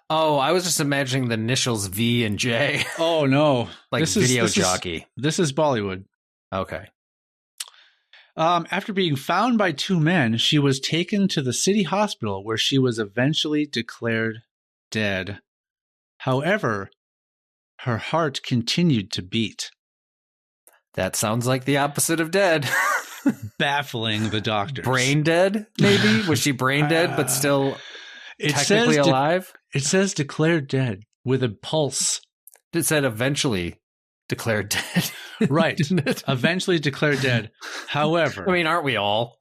Oh, I was just imagining the initials V and J. Oh, no. Like jockey. This is Bollywood. Okay. After being found by two men, she was taken to the city hospital where she was eventually declared dead. However, her heart continued to beat. That sounds like the opposite of dead. Baffling the doctors. Brain dead, maybe? Was she brain dead but still technically alive? It says declared dead with a pulse. It said eventually declared dead. Right. Didn't it? Eventually declared dead. However. I mean, aren't we all?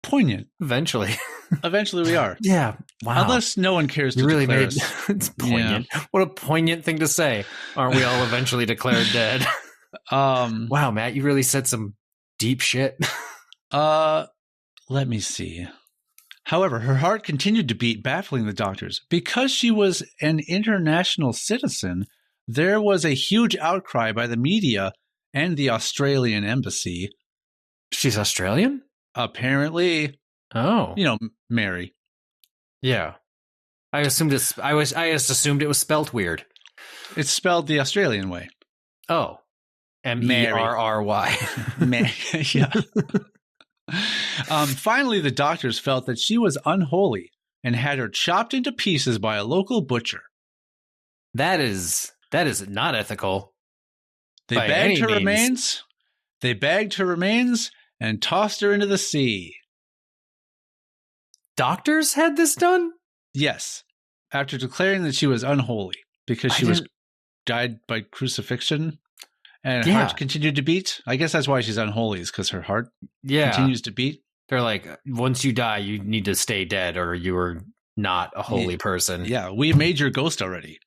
Poignant. Eventually we are. Yeah. Wow. Unless no one cares to really declare made us. It's poignant. Yeah. What a poignant thing to say. Aren't we all eventually declared dead? Wow, Matt, you really said some deep shit. Let me see. However, her heart continued to beat, baffling the doctors. Because she was an international citizen, there was a huge outcry by the media and the Australian embassy. She's Australian? Apparently. Oh. You know, Mary. Yeah. I just assumed it was spelt weird. It's spelled the Australian way. Oh. Merry. Yeah. Finally, the doctors felt that she was unholy and had her chopped into pieces by a local butcher. That is not ethical. They bagged her remains and tossed her into the sea. Doctors had this done? Yes. After declaring that she was unholy because she died by crucifixion and her heart continued to beat. I guess that's why she's unholy, is because her heart continues to beat. They're like, once you die, you need to stay dead or you are not a holy person. Yeah, we made your ghost already.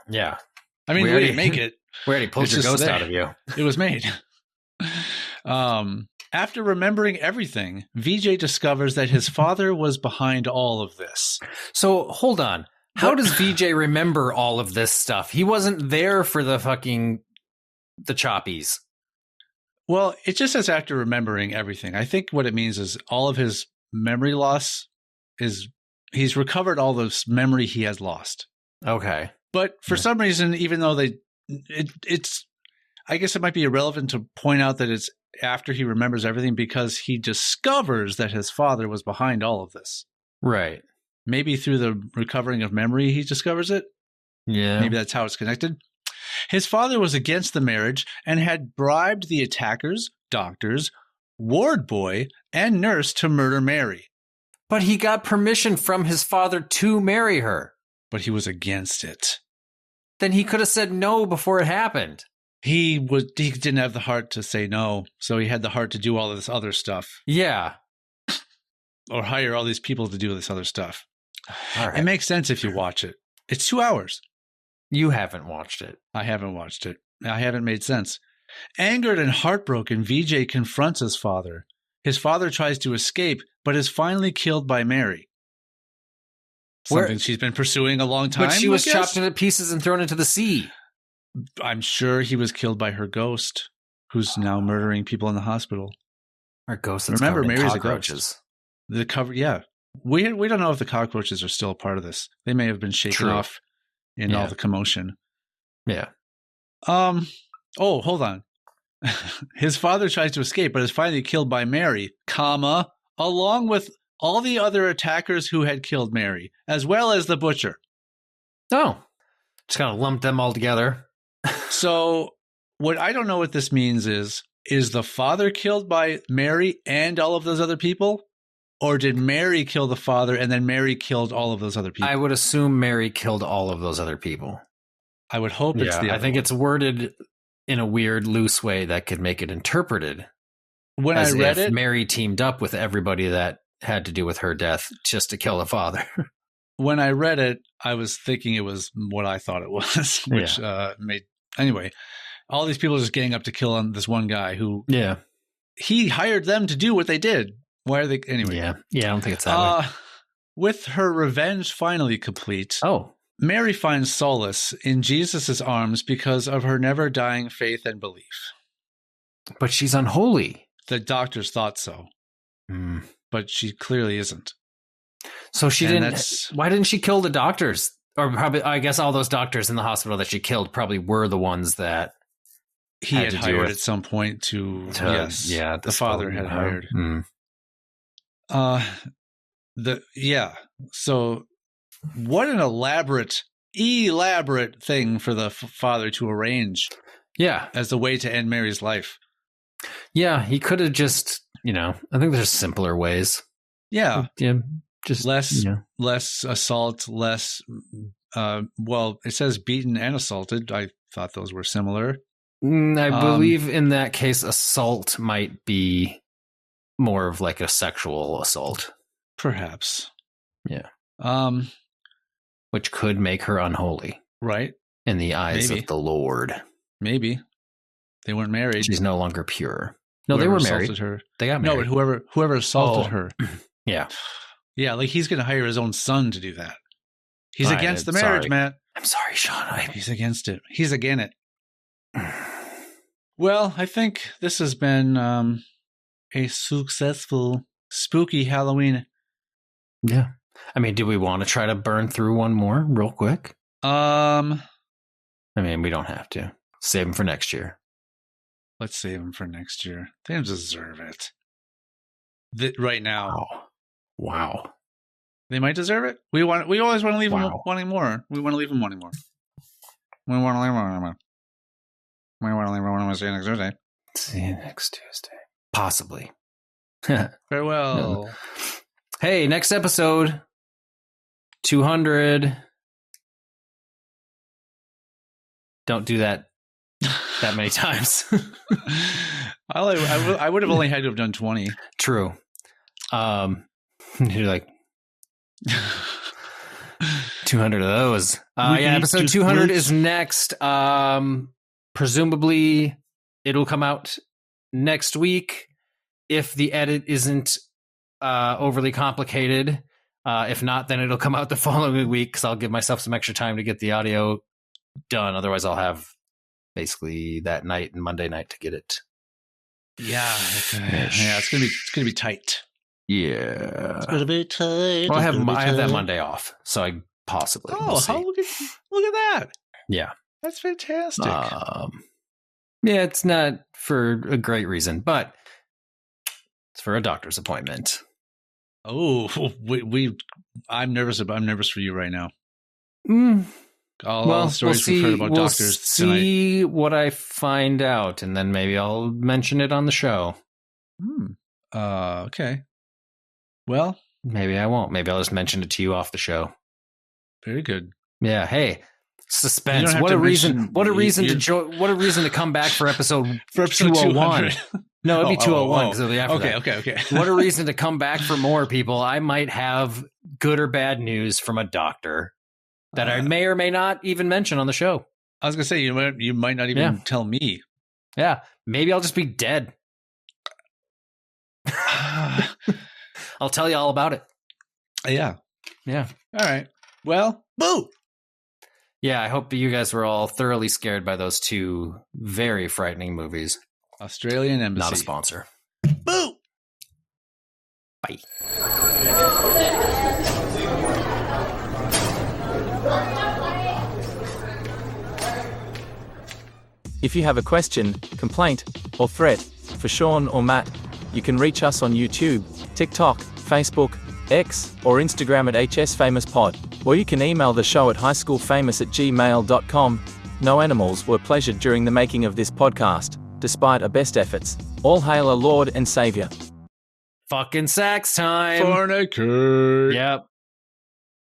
Yeah. I mean, we didn't make it. We already pulled your ghost out of you. It was made. After remembering everything, VJ discovers that his father was behind all of this. So, hold on. How does VJ remember all of this stuff? He wasn't there for the choppies. Well, it just says after remembering everything. I think what it means is all of his memory loss is he's recovered all this memory he has lost. Okay. But for some reason, even though it's, I guess it might be irrelevant to point out that it's after he remembers everything because he discovers that his father was behind all of this. Right. Maybe through the recovering of memory, he discovers it. Yeah. Maybe that's how it's connected. His father was against the marriage and had bribed the attackers, doctors, ward boy, and nurse to murder Mary. But he got permission from his father to marry her. But he was against it. Then he could have said no before it happened. He didn't have the heart to say no, so he had the heart to do all of this other stuff. Yeah. Or hire all these people to do this other stuff. All right. It makes sense if you watch it. It's 2 hours. You haven't watched it. I haven't watched it. I haven't made sense. Angered and heartbroken, VJ confronts his father. His father tries to escape, but is finally killed by Mary. Something she's been pursuing a long time. But she was chopped into pieces and thrown into the sea. I'm sure he was killed by her ghost, who's now murdering people in the hospital. Her ghost that's covered in cockroaches. The cover, yeah. We don't know if the cockroaches are still a part of this. They may have been shaken off in all the commotion. Yeah. Oh, hold on. His father tries to escape, but is finally killed by Mary, along with all the other attackers who had killed Mary, as well as the butcher. Oh, just kind of lumped them all together. So what I don't know what this means is the father killed by Mary and all of those other people? Or did Mary kill the father and then Mary killed all of those other people? I would assume Mary killed all of those other people. I would hope it's the other I think it's worded in a weird, loose way that could make it interpreted. When I read it, Mary teamed up with everybody that had to do with her death just to kill the father. When I read it, I was thinking it was what I thought it was, which made... Anyway, all these people are just getting up to kill on this one guy who... Yeah. He hired them to do what they did. Why are they... Anyway. Yeah, I don't think it's that way. With her revenge finally complete, Mary finds solace in Jesus' arms because of her never-dying faith and belief. But she's unholy. The doctors thought so. But she clearly isn't. So she didn't... Why didn't she kill the doctors? Or probably, I guess all those doctors in the hospital that she killed probably were the ones that he had hired at some point to yes. Yeah, the father had hired. So what an elaborate thing for the father to arrange. Yeah. As a way to end Mary's life. Yeah, he could have just, I think there's simpler ways. Yeah. Yeah. Just less assault, less it says beaten and assaulted. I thought those were similar. I believe in that case assault might be more of like a sexual assault. Perhaps. Yeah. Which could make her unholy. Right. In the eyes of the Lord. Maybe. They weren't married. She's no longer pure. No, they were married. Her. They got married. No, but whoever assaulted her. Yeah. Yeah, like he's going to hire his own son to do that. He's against the marriage, Matt. I'm sorry, Sean. He's against it. He's against it. Well, I think this has been a successful, spooky Halloween. Yeah. I mean, do we want to try to burn through one more real quick? I mean, we don't have to. Save them for next year. Let's save them for next year. They don't deserve it. Right now. Wow. They might deserve it. We always want to leave them wanting more. We want to leave them wanting more. We want to leave them wanting more. We want to leave them wanting more. See you next Tuesday. See you next Tuesday. Possibly. Farewell. No. Hey, next episode. 200. Don't do that many times. I would have only had to have done 20. True. You're like 200 of those. Episode 200 is next. Presumably it'll come out next week if the edit isn't overly complicated. If not, then it'll come out the following week because I'll give myself some extra time to get the audio done. Otherwise, I'll have basically that night and Monday night to get it. Yeah, it's gonna be tight. Yeah, it's gonna be tight. Well, I have that Monday off, so I possibly. Oh, look at that! Yeah, that's fantastic. Yeah, it's not for a great reason, but it's for a doctor's appointment. Oh, I'm nervous. I'm nervous for you right now. All the stories we've heard about doctors tonight. See what I find out, and then maybe I'll mention it on the show. Okay. Well, maybe I won't. Maybe I'll just mention it to you off the show. Very good. Yeah. Hey, suspense. What a reason to come back for episode 201. No, it'd be 201 because it'll be after that. Okay. What a reason to come back for more, people. I might have good or bad news from a doctor that I may or may not even mention on the show. I was going to say, you might not even tell me. Yeah. Maybe I'll just be dead. I'll tell you all about it. Yeah. Yeah. All right. Well, boo. Yeah, I hope you guys were all thoroughly scared by those two very frightening movies. Australian Embassy. Not a sponsor. Boo. Bye. If you have a question, complaint, or threat for Sean or Matt, you can reach us on YouTube, TikTok, Facebook, X, or Instagram at hsfamouspod, or you can email the show at highschoolfamous@gmail.com. No animals were pleasured during the making of this podcast, despite our best efforts. All hail our Lord and Savior. Fucking sax time. Fornicate. Yep.